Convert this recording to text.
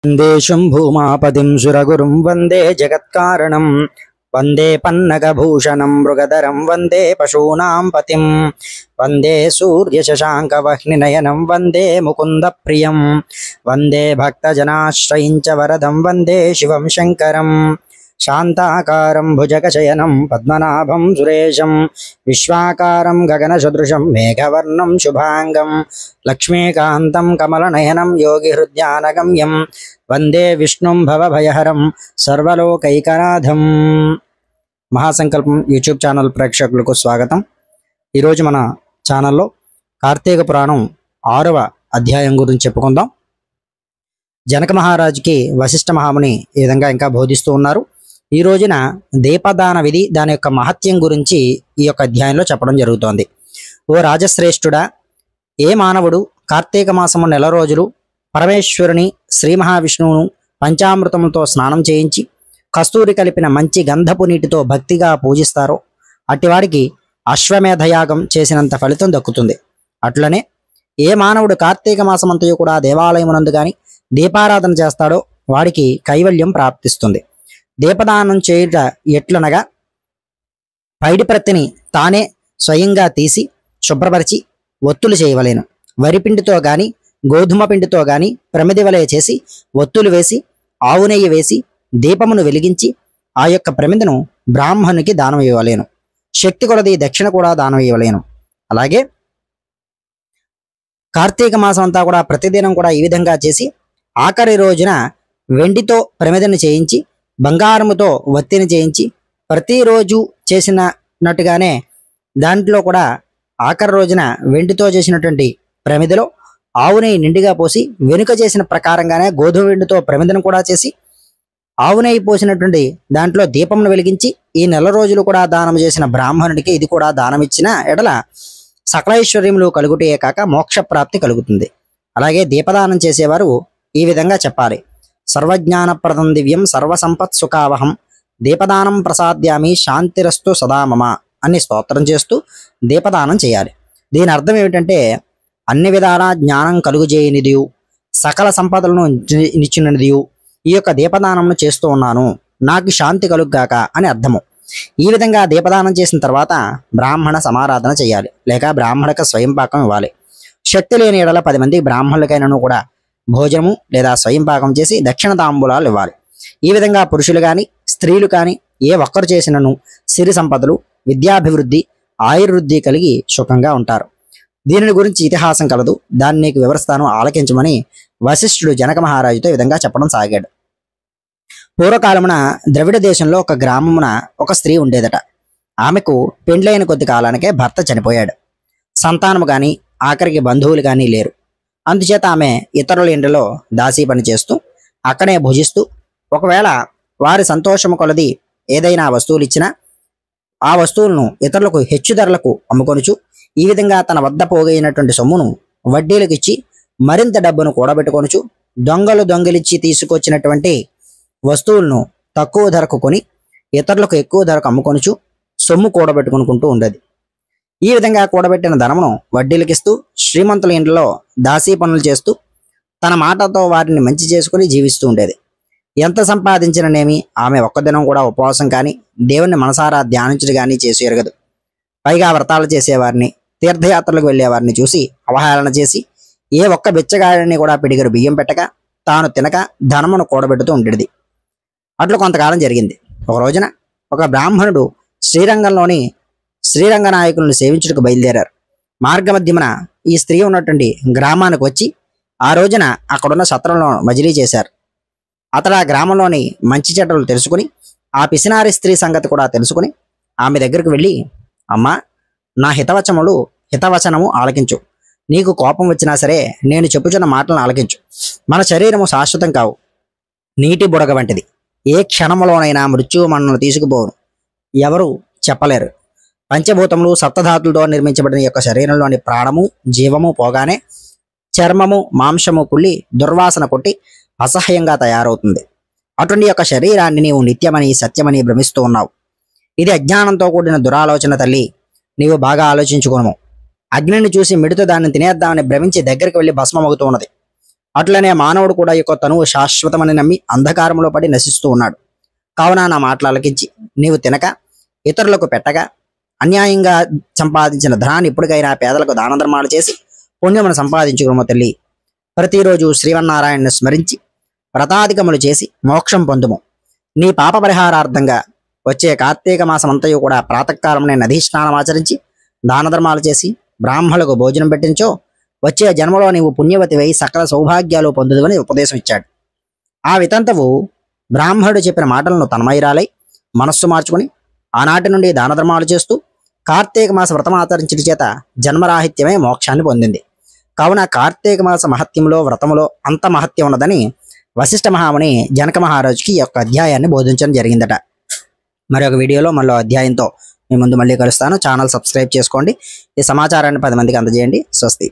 वंदे शंभुमापतिं सुरगुरुं वंदे जगत्कारणं वंदे पन्नगभूषणं मृगधरं वंदे पशूनां पतिं वंदे सूर्यशशाङ्कवह्निनयनं वंदे मुकुन्दप्रियं वंदे भक्तजनाश्रयं च वरदं वंदे शिवं शङ्करं शान्ताकारं भुजगशयनं पद्मनाभं सुरेशं विश्वाकारं गगनसदृशं मेघवर्णं शुभांगं लक्ष्मीकान्तं कमलनयनं योगिहृद्यानगम्यं वंदे विष्णुं भवभयहरं सर्वलोकैकनाथं। महासंकल्पం యూట్యూబ్ ఛానల్ ప్రేక్షకులకు స్వాగతం। ఈ రోజు మన ఛానల్లో కార్తీక పురాణం 6వ అధ్యాయం గురించి చెప్పుకుందాం। జనక మహారాజుకి వశిష్ఠ మహాముని ఈ విధంగా ఇంకా బోధిస్తూ ఉన్నారు। ఈ రోజున దీపదాన విధి దాని యొక్క మహత్యం గురించి ఈ యొక్క అధ్యాయంలో చెప్పడం జరుగుతోంది। ఓ రాజశ్రేష్ఠుడా, ఏ మానవుడు కార్తీక మాసము నెల రోజులు పరమేశ్వరుని శ్రీ మహావిష్ణువును పంచామృతములతో స్నానం చేయించి కస్తూరి కలిపిన మంచి గంధపు నీటితో భక్తిగా పూజిస్తారో అట్టివాడికి అశ్వమేధయాగం చేసినంత ఫలితం దక్కుతుంది। అట్లనే ఏ మానవుడు కార్తీక మాసమంతయు కూడా దేవాలయమునందు గాని దీపారాధన చేస్తాడో వాడికి కైవల్యం ప్రాప్తిస్తుంది। దీపదానం చేయుట ఎట్లనగా పైడి ప్రత్తిని తానే స్వయంగా తీసి శుభ్రపరిచి ఒత్తులు చేయవలేను। వరిపిండితో గాని గోధుమ పిండితో గాని ప్రమిది వలె చేసి ఒత్తులు వేసి ఆవు నెయ్యి వేసి దీపమును వెలిగించి ఆ యొక్క ప్రమిదను బ్రాహ్మణునికి దానం ఇవ్వలేను। శక్తి కొలది దక్షిణ కూడా దానం ఇవ్వలేను। అలాగే కార్తీక మాసం అంతా కూడా ప్రతిదినం కూడా ఈ విధంగా చేసి ఆఖరి రోజున వెండితో ప్రమిదను చేయించి బంగారముతో వత్తిని చేయించి ప్రతిరోజు చేసినట్టుగానే దాంట్లో కూడా ఆఖరి రోజున వెండితో చేసినటువంటి ప్రమిదలో ఆవు నెయ్యి నిండుగా పోసి వెనుక చేసిన ప్రకారంగానే గోధుమ వెండితో ప్రమిదను కూడా చేసి ఆవు నెయ్యి పోసినటువంటి దాంట్లో దీపమును వెలిగించి ఈ నెల రోజులు కూడా దానం చేసిన బ్రాహ్మణుడికి ఇది కూడా దానం ఇచ్చిన ఎడల సకలైశ్వర్యములు కలుగుటే కాక మోక్ష ప్రాప్తి కలుగుతుంది। అలాగే దీపదానం చేసేవారు ఈ విధంగా చెప్పాలి। సర్వజ్ఞానప్రదం దివ్యం సర్వసంపత్ సుఖావహం దీపదానం ప్రసాద్యామి శాంతిరస్తు సదామమ అని స్తోత్రం చేస్తూ దీపదానం చేయాలి। దీని అర్థం ఏమిటంటే అన్ని విధాల జ్ఞానం కలుగుజేయనిదియు సకల సంపదలను నిచ్చినదియు ఈ యొక్క దీపదానంను చేస్తూ ఉన్నాను, నాకు శాంతి కలుగుగాక అని అర్థము। ఈ విధంగా దీపదానం చేసిన తర్వాత బ్రాహ్మణ సమారాధన చేయాలి, లేక బ్రాహ్మణకు స్వయంపాకం ఇవ్వాలి। శక్తి లేని ఎడల 10 మంది బ్రాహ్మణులకైనను కూడా భోజనము లేదా స్వయంపాకం చేసి దక్షిణ తాంబూలాలు ఇవ్వాలి। ఈ విధంగా పురుషులు కానీ స్త్రీలు కానీ ఏ ఒక్కరు చేసినను సిరి సంపదలు విద్యాభివృద్ధి ఆయుర్వృద్ధి కలిగి సుఖంగా ఉంటారు। దీనిని గురించి ఇతిహాసం కలదు, దాన్ని నీకు వివరిస్తాను ఆలకించమని వశిష్ఠుడు జనక మహారాజుతో ఈ విధంగా చెప్పడం సాగాడు। పూర్వకాలమున ద్రవిడ దేశంలో ఒక గ్రామమున ఒక స్త్రీ ఉండేదట। ఆమెకు పెండ్లైన కొద్ది కాలానికే భర్త చనిపోయాడు। సంతానము గాని ఆఖరికి బంధువులు కానీ లేరు। అందుచేత ఆమె ఇతరుల ఇండ్లలో దాసీ పని చేస్తూ అక్కడే భుజిస్తూ ఒకవేళ వారి సంతోషము కొలది ఏదైనా వస్తువులు ఇచ్చినా ఆ వస్తువులను ఇతరులకు హెచ్చు ధరలకు అమ్ముకొనుచు ఈ విధంగా తన వద్ద పోగైనటువంటి సొమ్మును వడ్డీలకు ఇచ్చి మరింత డబ్బును కూడబెట్టుకొనుచు దొంగలిచ్చి తీసుకొచ్చినటువంటి వస్తువులను తక్కువ ధరకు కొని ఇతరులకు ఎక్కువ ధరకు అమ్ముకొనుచు సొమ్ము కూడబెట్టుకుంటూ ఉండేది। ఈ విధంగా కూడబెట్టిన ధనమును వడ్డీలకిస్తూ శ్రీమంతుల ఇంట్లో దాసీ పనులు చేస్తూ తన మాటతో వారిని మంచి చేసుకుని జీవిస్తూ ఉండేది। ఎంత సంపాదించిననేమి ఆమె ఒక్క దినం కూడా ఉపవాసం కానీ దేవుని మనసారా ధ్యానించడం కానీ చేసి ఎరగదు। పైగా వ్రతాలు చేసేవారిని తీర్థయాత్రలకు వెళ్ళేవారిని చూసి అవహేళన చేసి ఏ ఒక్క బిచ్చగాడిని కూడా పిడిగరు బియ్యం పెట్టక తాను తినక ధనమును కూడబెడుతూ ఉండేది। అట్లా కొంతకాలం జరిగింది। ఒక రోజున ఒక బ్రాహ్మణుడు శ్రీరంగంలోని శ్రీరంగ నాయకులను సేవించుటకు బయలుదేరారు। మార్గమధ్యమున ఈ స్త్రీ ఉన్నటువంటి గ్రామానికి వచ్చి ఆ రోజున అక్కడున్న సత్రంలో మజిలీ చేశారు। అతడు ఆ గ్రామంలోని మంచి చెడ్డలు తెలుసుకుని ఆ పిసినారి స్త్రీ సంగతి కూడా తెలుసుకుని ఆమె దగ్గరకు వెళ్ళి, అమ్మా, నా హితవచనము ఆలకించు, నీకు కోపం వచ్చినా సరే నేను చెప్పుచున్న మాటలను ఆలకించు। మన శరీరము శాశ్వతం కావు, నీటి బుడగ వంటిది, ఏ క్షణములోనైనా మృత్యువు మనల్ని తీసుకుపోవును, ఎవరు చెప్పలేరు। పంచభూతములు సప్తధాతులతో నిర్మించబడిన యొక్క శరీరంలోని ప్రాణము జీవము పోగానే చర్మము మాంసము కుళ్ళి దుర్వాసన కొట్టి అసహ్యంగా తయారవుతుంది। అటువంటి యొక్క శరీరాన్ని నీవు నిత్యమని సత్యమని భ్రమిస్తూ ఉన్నావు। ఇది అజ్ఞానంతో కూడిన దురాలోచన తల్లి, నీవు బాగా ఆలోచించుకోను। అగ్నిని చూసి మిడితో దాన్ని తినేద్దామని భ్రమించి దగ్గరికి వెళ్ళి భస్మమవుతూ ఉన్నది। అట్లనే మానవుడు కూడా యొక్క తనువు శాశ్వతమని నమ్మి అంధకారంలో పడి నశిస్తూ ఉన్నాడు. కావున నా మాటలు ఆలకించి నీవు తినక ఇతరులకు పెట్టగా అన్యాయంగా సంపాదించిన ధనాన్ని ఇప్పటికైనా పేదలకు దాన ధర్మాలు చేసి పుణ్యమును సంపాదించుకున్న తల్లి. ప్రతిరోజు శ్రీమన్నారాయణను స్మరించి వ్రతాధికములు చేసి మోక్షం పొందుము. నీ పాప పరిహారార్థంగా వచ్చే కార్తీక మాసమంతయు కూడా ప్రాతకాలంలో నదీ స్నానం ఆచరించి దాన ధర్మాలు చేసి బ్రాహ్మణులకు భోజనం పెట్టించో వచ్చే జన్మలో నీవు పుణ్యవతివై సకల సౌభాగ్యాలు పొందుదువని ఉపదేశం ఇచ్చాడు. ఆ వితంతవు బ్రాహ్మణుడు చెప్పిన మాటలను తన్మయురాలై మనస్సు మార్చుకుని ఆనాటి నుండి దాన ధర్మాలు చేస్తూ కార్తీక మాస వ్రతం ఆచరించడం చేత జన్మరాహిత్యమై మోక్షాన్ని పొందింది. కావున కార్తీక మాస మహత్యంలో వ్రతములో అంత మహత్యం ఉన్నదని వశిష్ఠ మహాముని జనక మహారాజుకి ఈ యొక్క అధ్యాయాన్ని బోధించడం జరిగిందట. మరి ఒక వీడియోలో మళ్ళీ అధ్యాయంతో మీ ముందు మళ్ళీ కలుస్తాను. ఛానల్ సబ్స్క్రైబ్ చేసుకోండి. ఈ సమాచారాన్ని 10 మందికి అందజేయండి. స్వస్తి.